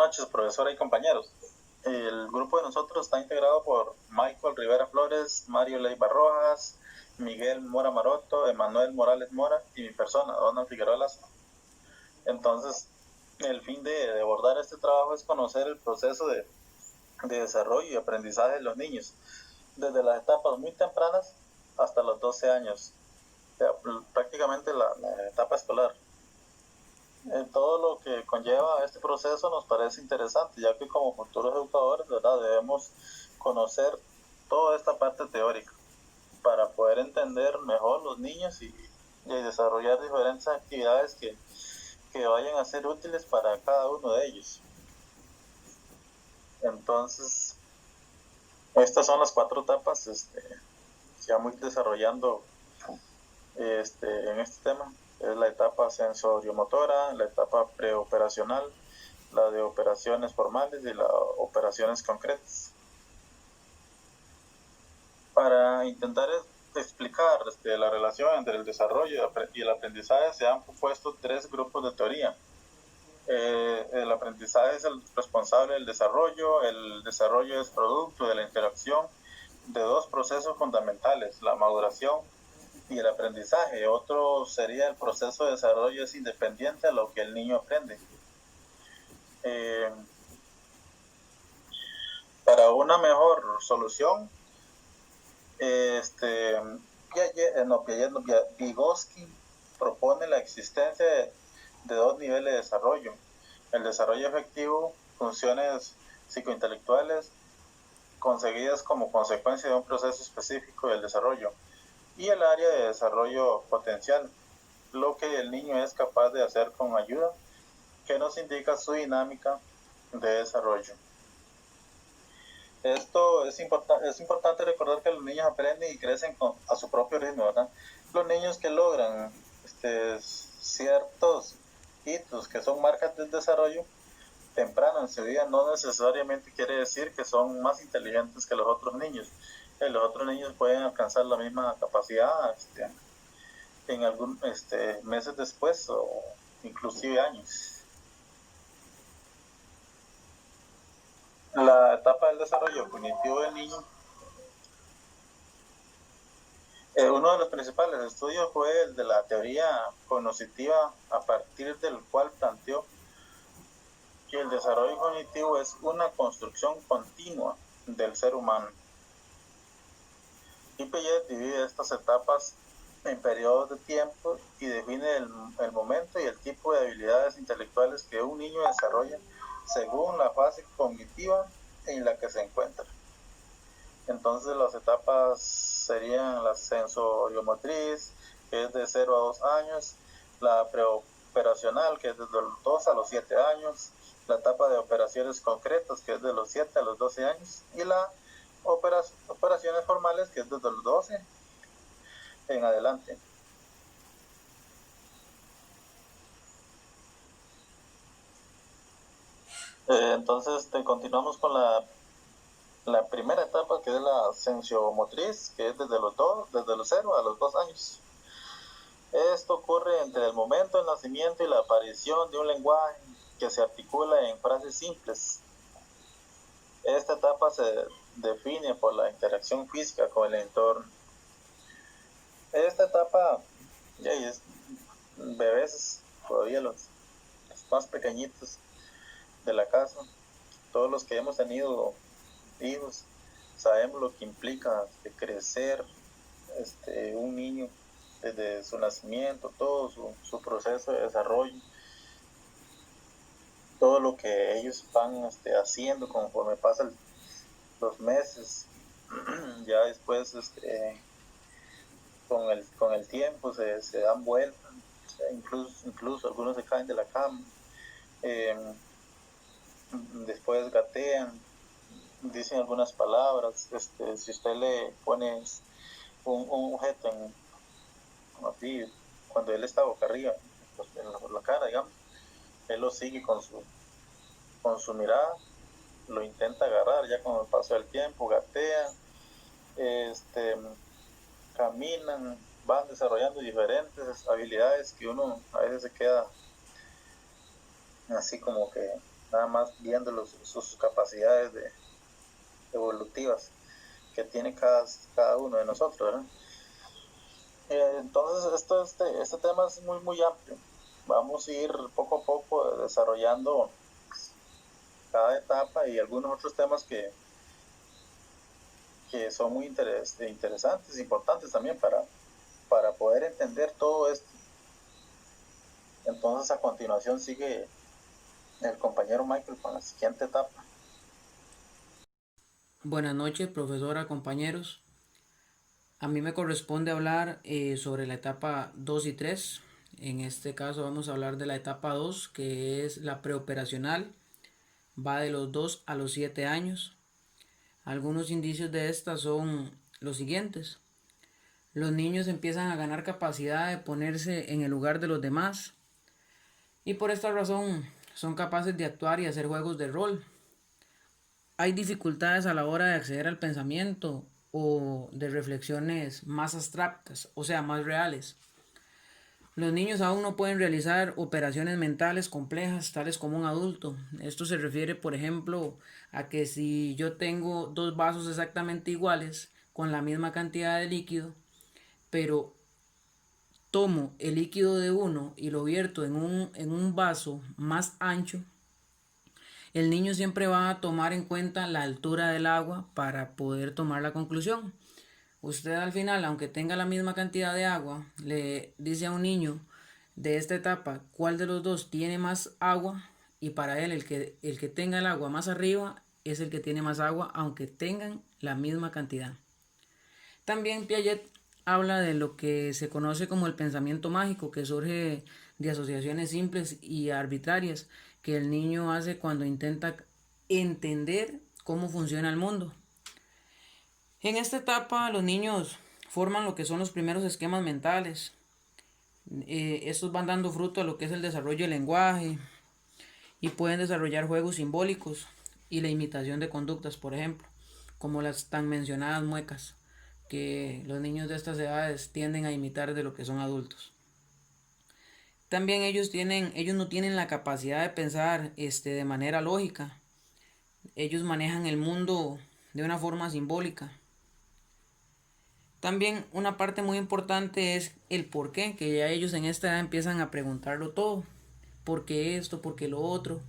noches, profesora y compañeros. El grupo de nosotros está integrado por Michael Rivera Flores, Mario Leiva Rojas, Miguel Mora Maroto, Emanuel Morales Mora y mi persona, Donald Figueroa Lazo. Entonces, el fin de abordar este trabajo es conocer el proceso de desarrollo y aprendizaje de los niños, desde las etapas muy tempranas hasta los 12 años, o sea, prácticamente la etapa escolar. Todo lo que conlleva este proceso nos parece interesante, ya que como futuros educadores, ¿verdad?, debemos conocer toda esta parte teórica para poder entender mejor los niños y desarrollar diferentes actividades que vayan a ser útiles para cada uno de ellos. Entonces, estas son las 4 etapas que vamos a ir desarrollando en este tema. Es la etapa sensoriomotora, la etapa preoperacional, la de operaciones formales y las operaciones concretas. Para intentar explicar la relación entre el desarrollo y el aprendizaje, se han propuesto 3 grupos de teoría. El aprendizaje es el responsable del desarrollo. El desarrollo es producto de la interacción de 2 procesos fundamentales, la maduración y el aprendizaje. Otro sería el proceso de desarrollo es independiente a lo que el niño aprende. Para una mejor solución, Vygotsky propone la existencia de 2 niveles de desarrollo: el desarrollo efectivo, funciones psicointelectuales conseguidas como consecuencia de un proceso específico del desarrollo, y el área de desarrollo potencial, lo que el niño es capaz de hacer con ayuda, que nos indica su dinámica de desarrollo. Esto es importante recordar que los niños aprenden y crecen a su propio ritmo, ¿verdad? Los niños que logran ciertos hitos que son marcas del desarrollo temprano en su vida no necesariamente quiere decir que son más inteligentes que los otros niños. Los otros niños pueden alcanzar la misma capacidad en algún meses después o inclusive años. La etapa del desarrollo cognitivo del niño, uno de los principales estudios fue el de la teoría cognitiva, a partir del cual planteó que el desarrollo cognitivo es una construcción continua del ser humano. Y Piaget divide estas etapas en periodos de tiempo y define el momento y el tipo de habilidades intelectuales que un niño desarrolla según la fase cognitiva en la que se encuentra. Entonces las etapas serían la sensoriomotriz, que es de 0 a 2 años, la preoperacional, que es desde los 2 a los 7 años, la etapa de operaciones concretas, que es de los 7 a los 12 años, y la operaciones formales, que es desde los 12 en adelante. Entonces continuamos con la primera etapa, que es la sensoriomotriz, que es desde los 0 a los 2 años. Esto ocurre entre el momento del nacimiento y la aparición de un lenguaje que se articula en frases simples. Esta etapa se define por la interacción física con el entorno. Esta etapa, es bebés, todavía los más pequeñitos de la casa, todos los que hemos tenido hijos, sabemos lo que implica crecer un niño desde su nacimiento, todo su proceso de desarrollo, todo lo que ellos van haciendo conforme pasan los meses. Ya después con el tiempo se dan vueltas, incluso algunos se caen de la cama, después gatean, dicen algunas palabras. Si usted le pone un objeto así, cuando él está boca arriba en la cara, digamos, él lo sigue con su mirada, lo intenta agarrar. Ya con el paso del tiempo gatean, caminan, van desarrollando diferentes habilidades que uno a veces se queda así como que nada más viendo sus capacidades evolutivas que tiene cada uno de nosotros, ¿verdad? Entonces, este tema es muy amplio. Vamos a ir poco a poco desarrollando cada etapa y algunos otros temas que son muy interesantes, importantes también para poder entender todo esto. Entonces, a continuación sigue el compañero Michael con la siguiente etapa. Buenas noches, profesora, compañeros. A mí me corresponde hablar sobre la etapa 2 y 3. En este caso vamos a hablar de la etapa 2, que es la preoperacional. Va de los 2 a los 7 años. Algunos indicios de esta son los siguientes. Los niños empiezan a ganar capacidad de ponerse en el lugar de los demás y por esta razón son capaces de actuar y hacer juegos de rol. Hay dificultades a la hora de acceder al pensamiento o de reflexiones más abstractas, o sea, más reales. Los niños aún no pueden realizar operaciones mentales complejas, tales como un adulto. Esto se refiere, por ejemplo, a que si yo tengo dos vasos exactamente iguales, con la misma cantidad de líquido, pero tomo el líquido de uno y lo vierto en un vaso más ancho, el niño siempre va a tomar en cuenta la altura del agua para poder tomar la conclusión. Usted al final, aunque tenga la misma cantidad de agua, le dice a un niño de esta etapa cuál de los dos tiene más agua y para él el que tenga el agua más arriba es el que tiene más agua aunque tengan la misma cantidad. También Piaget habla de lo que se conoce como el pensamiento mágico, que surge de asociaciones simples y arbitrarias que el niño hace cuando intenta entender cómo funciona el mundo. En esta etapa los niños forman lo que son los primeros esquemas mentales. Estos van dando fruto a lo que es el desarrollo del lenguaje y pueden desarrollar juegos simbólicos y la imitación de conductas, por ejemplo, como las tan mencionadas muecas, que los niños de estas edades tienden a imitar de lo que son adultos. También ellos no tienen la capacidad de pensar de manera lógica. Ellos manejan el mundo de una forma simbólica. También una parte muy importante es el por qué, que ya ellos en esta edad empiezan a preguntarlo todo. ¿Por qué esto? ¿Por qué lo otro?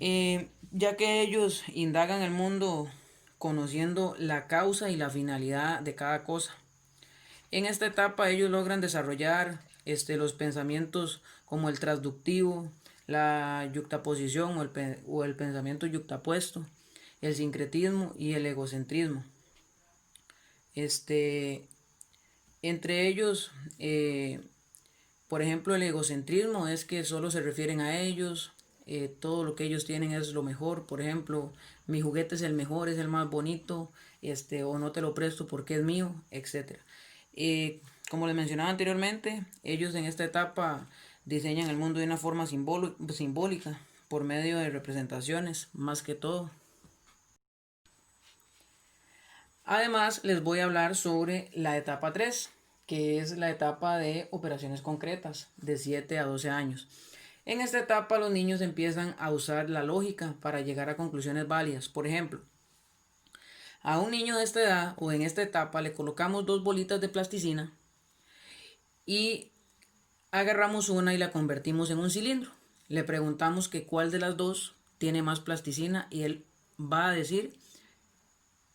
Ya que ellos indagan el mundo conociendo la causa y la finalidad de cada cosa. En esta etapa ellos logran desarrollar los pensamientos como el transductivo, la yuxtaposición o el pensamiento yuxtapuesto, el sincretismo y el egocentrismo. Este, Entre ellos, por ejemplo, el egocentrismo es que solo se refieren a ellos, todo lo que ellos tienen es lo mejor, por ejemplo, mi juguete es el mejor, es el más bonito, o no te lo presto porque es mío, etcétera. Como les mencionaba anteriormente, ellos en esta etapa diseñan el mundo de una forma simbólica, por medio de representaciones, más que todo. Además, les voy a hablar sobre la etapa 3, que es la etapa de operaciones concretas, de 7 a 12 años. En esta etapa los niños empiezan a usar la lógica para llegar a conclusiones válidas. Por ejemplo, a un niño de esta edad o en esta etapa le colocamos dos bolitas de plasticina y agarramos una y la convertimos en un cilindro. Le preguntamos que cuál de las dos tiene más plasticina y él va a decir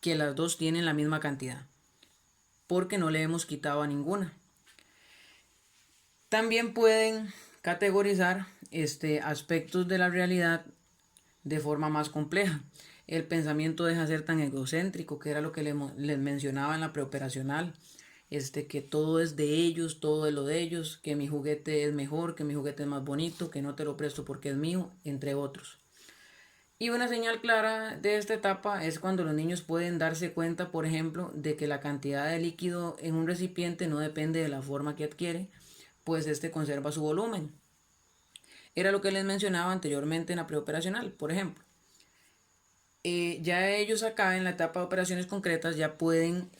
que las dos tienen la misma cantidad, porque no le hemos quitado a ninguna. También pueden categorizar aspectos de la realidad de forma más compleja. El pensamiento deja de ser tan egocéntrico, que era lo que les mencionaba en la preoperacional, que todo es de ellos, todo es lo de ellos, que mi juguete es mejor, que mi juguete es más bonito, que no te lo presto porque es mío, entre otros. Y una señal clara de esta etapa es cuando los niños pueden darse cuenta, por ejemplo, de que la cantidad de líquido en un recipiente no depende de la forma que adquiere, pues este conserva su volumen. Era lo que les mencionaba anteriormente en la preoperacional, por ejemplo. Ya ellos acá en la etapa de operaciones concretas ya pueden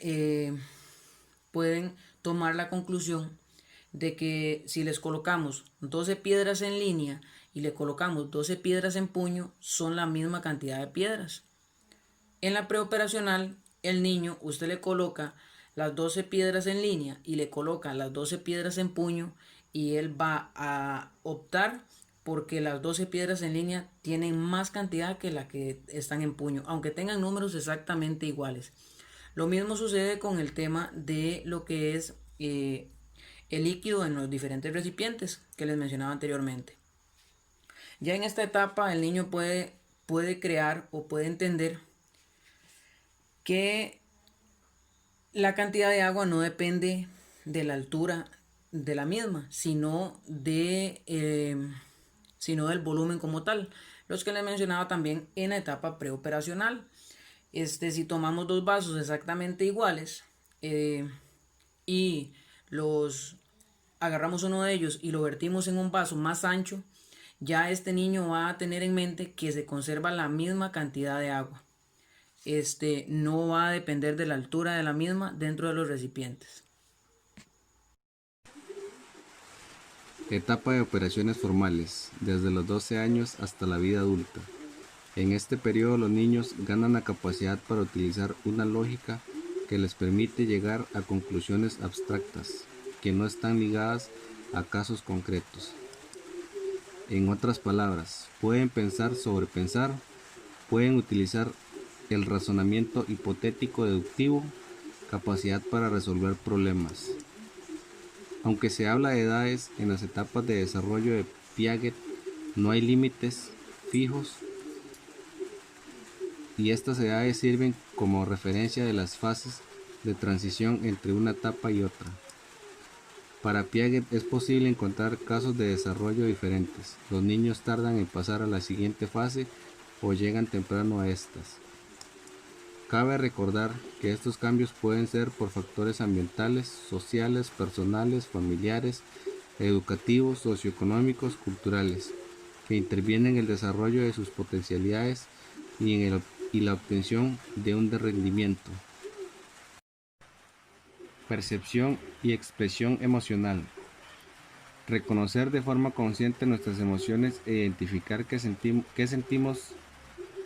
tomar la conclusión de que si les colocamos 12 piedras en línea y le colocamos 12 piedras en puño, son la misma cantidad de piedras. En la preoperacional, el niño, usted le coloca las 12 piedras en línea y le coloca las 12 piedras en puño y él va a optar porque las 12 piedras en línea tienen más cantidad que las que están en puño, aunque tengan números exactamente iguales. Lo mismo sucede con el tema de lo que es el líquido en los diferentes recipientes que les mencionaba anteriormente. Ya en esta etapa el niño puede crear o puede entender que la cantidad de agua no depende de la altura de la misma, sino del volumen como tal. Los que les mencionaba también en la etapa preoperacional. Si tomamos dos vasos exactamente iguales y los agarramos uno de ellos y lo vertimos en un vaso más ancho, ya este niño va a tener en mente que se conserva la misma cantidad de agua. No va a depender de la altura de la misma dentro de los recipientes. Etapa de operaciones formales, desde los 12 años hasta la vida adulta. En este periodo los niños ganan la capacidad para utilizar una lógica que les permite llegar a conclusiones abstractas, que no están ligadas a casos concretos. En otras palabras, pueden pensar sobre pensar, pueden utilizar el razonamiento hipotético deductivo, capacidad para resolver problemas. Aunque se habla de edades en las etapas de desarrollo de Piaget, no hay límites fijos y estas edades sirven como referencia de las fases de transición entre una etapa y otra. Para Piaget es posible encontrar casos de desarrollo diferentes. Los niños tardan en pasar a la siguiente fase o llegan temprano a estas. Cabe recordar que estos cambios pueden ser por factores ambientales, sociales, personales, familiares, educativos, socioeconómicos, culturales, que intervienen en el desarrollo de sus potencialidades y la obtención de un rendimiento. Percepción y expresión emocional. Reconocer de forma consciente nuestras emociones e identificar qué sentimos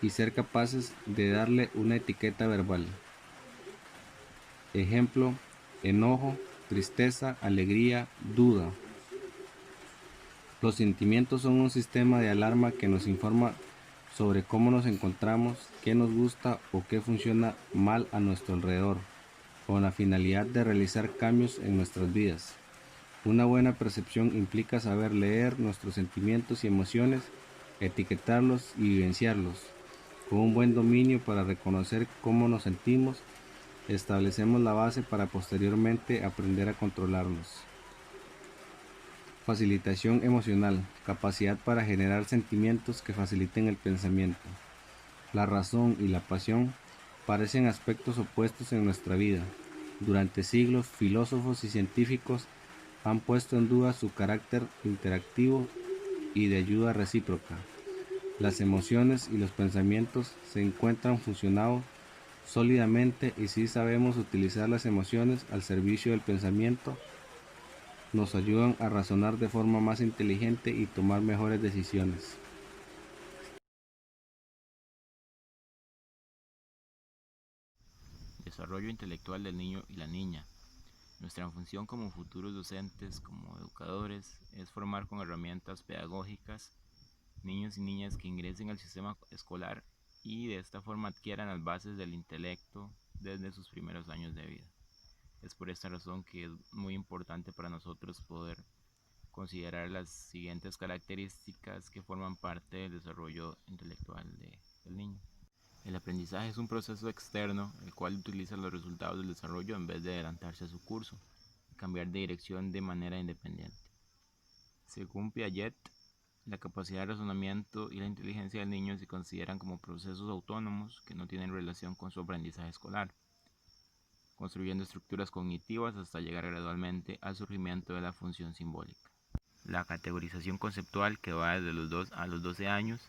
y ser capaces de darle una etiqueta verbal. Ejemplo: enojo, tristeza, alegría, duda. Los sentimientos son un sistema de alarma que nos informa sobre cómo nos encontramos, qué nos gusta o qué funciona mal a nuestro alrededor, con la finalidad de realizar cambios en nuestras vidas. Una buena percepción implica saber leer nuestros sentimientos y emociones, etiquetarlos y vivenciarlos. Con un buen dominio para reconocer cómo nos sentimos, establecemos la base para posteriormente aprender a controlarlos. Facilitación emocional, capacidad para generar sentimientos que faciliten el pensamiento. La razón y la pasión parecen aspectos opuestos en nuestra vida. Durante siglos, filósofos y científicos han puesto en duda su carácter interactivo y de ayuda recíproca. Las emociones y los pensamientos se encuentran fusionados sólidamente y si sabemos utilizar las emociones al servicio del pensamiento, nos ayudan a razonar de forma más inteligente y tomar mejores decisiones. Desarrollo intelectual del niño y la niña. Nuestra función como futuros docentes, como educadores, es formar con herramientas pedagógicas niños y niñas que ingresen al sistema escolar y de esta forma adquieran las bases del intelecto desde sus primeros años de vida. Es por esta razón que es muy importante para nosotros poder considerar las siguientes características que forman parte del desarrollo intelectual del niño. El aprendizaje es un proceso externo, el cual utiliza los resultados del desarrollo en vez de adelantarse a su curso y cambiar de dirección de manera independiente. Según Piaget, la capacidad de razonamiento y la inteligencia del niño se consideran como procesos autónomos que no tienen relación con su aprendizaje escolar, construyendo estructuras cognitivas hasta llegar gradualmente al surgimiento de la función simbólica. La categorización conceptual que va desde los 2 a los 12 años.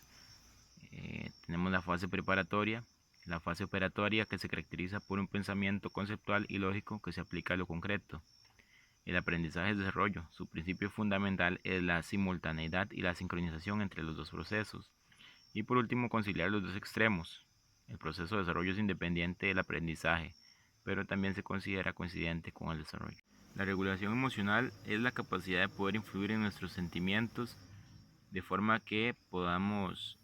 Tenemos la fase preparatoria, la fase operatoria que se caracteriza por un pensamiento conceptual y lógico que se aplica a lo concreto. El aprendizaje es desarrollo. Su principio fundamental es la simultaneidad y la sincronización entre los dos procesos. Y por último, conciliar los dos extremos. El proceso de desarrollo es independiente del aprendizaje, pero también se considera coincidente con el desarrollo. La regulación emocional es la capacidad de poder influir en nuestros sentimientos de forma que podamos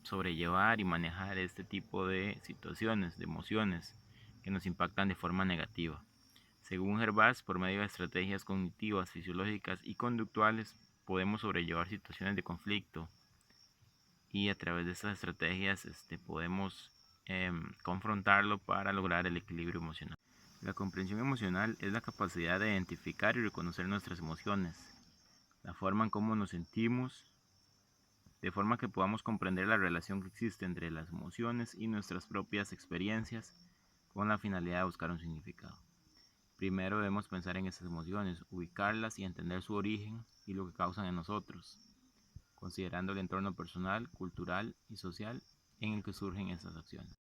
sobrellevar y manejar este tipo de situaciones, de emociones que nos impactan de forma negativa. Según Hervás, por medio de estrategias cognitivas, fisiológicas y conductuales, podemos sobrellevar situaciones de conflicto y a través de estas estrategias podemos confrontarlo para lograr el equilibrio emocional. La comprensión emocional es la capacidad de identificar y reconocer nuestras emociones, la forma en cómo nos sentimos, de forma que podamos comprender la relación que existe entre las emociones y nuestras propias experiencias con la finalidad de buscar un significado. Primero debemos pensar en esas emociones, ubicarlas y entender su origen y lo que causan en nosotros, considerando el entorno personal, cultural y social en el que surgen estas acciones.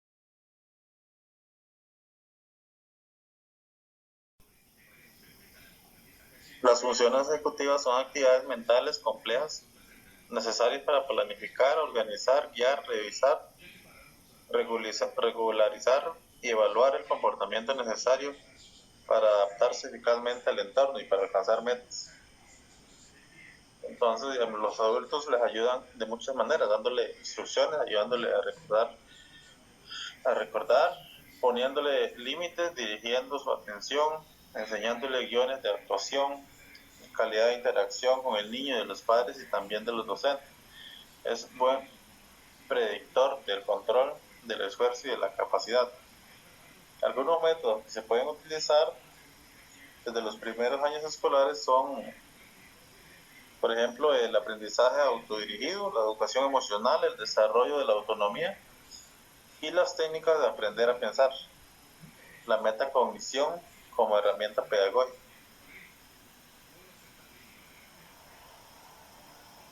Las funciones ejecutivas son actividades mentales complejas necesarias para planificar, organizar, guiar, revisar, regularizar y evaluar el comportamiento necesario para adaptarse eficazmente al entorno y para alcanzar metas. Entonces, digamos, los adultos les ayudan de muchas maneras, dándole instrucciones, ayudándole a recordar, poniéndole límites, dirigiendo su atención, enseñándole guiones de actuación, calidad de interacción con el niño, de los padres y también de los docentes. Es buen predictor del control, del esfuerzo y de la capacidad. Algunos métodos que se pueden utilizar desde los primeros años escolares son, por ejemplo, el aprendizaje autodirigido, la educación emocional, el desarrollo de la autonomía y las técnicas de aprender a pensar, la metacognición como herramienta pedagógica.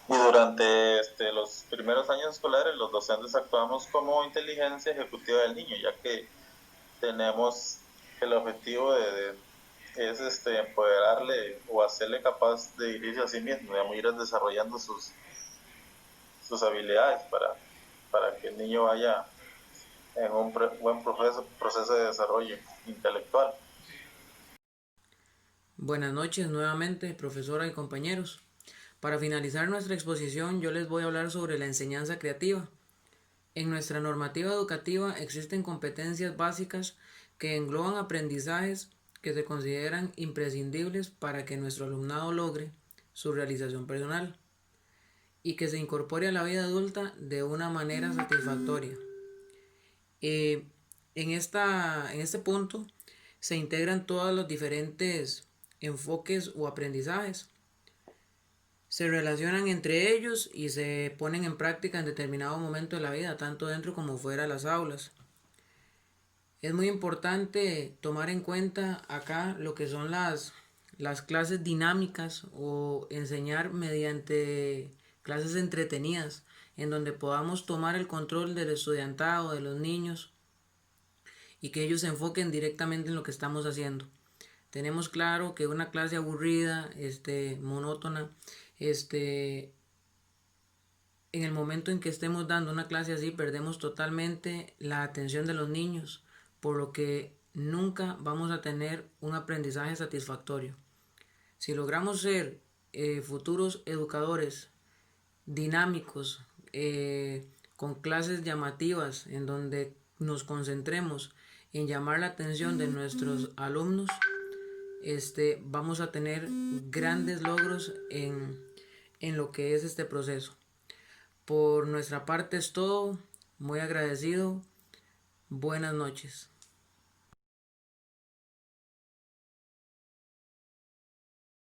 Y durante los primeros años escolares, los docentes actuamos como inteligencia ejecutiva del niño, ya que tenemos el objetivo es empoderarle o hacerle capaz de dirigirse a sí mismo, de ir desarrollando sus habilidades para que el niño vaya en un buen proceso de desarrollo intelectual. Buenas noches nuevamente, profesora y compañeros. Para finalizar nuestra exposición, yo les voy a hablar sobre la enseñanza creativa. En nuestra normativa educativa existen competencias básicas que engloban aprendizajes que se consideran imprescindibles para que nuestro alumnado logre su realización personal y que se incorpore a la vida adulta de una manera satisfactoria. Eh, en este punto se integran todos los diferentes enfoques o aprendizajes. Se relacionan entre ellos y se ponen en práctica en determinado momento de la vida, tanto dentro como fuera de las aulas. Es muy importante tomar en cuenta acá lo que son las clases dinámicas o enseñar mediante clases entretenidas, en donde podamos tomar el control del estudiantado, de los niños, y que ellos se enfoquen directamente en lo que estamos haciendo. Tenemos claro que una clase aburrida, monótona, en el momento en que estemos dando una clase así, perdemos totalmente la atención de los niños, por lo que nunca vamos a tener un aprendizaje satisfactorio. Si logramos ser futuros educadores dinámicos, con clases llamativas, en donde nos concentremos en llamar la atención de nuestros alumnos, vamos a tener grandes logros en lo que es este proceso. Por nuestra parte es todo. Muy agradecido. Buenas noches.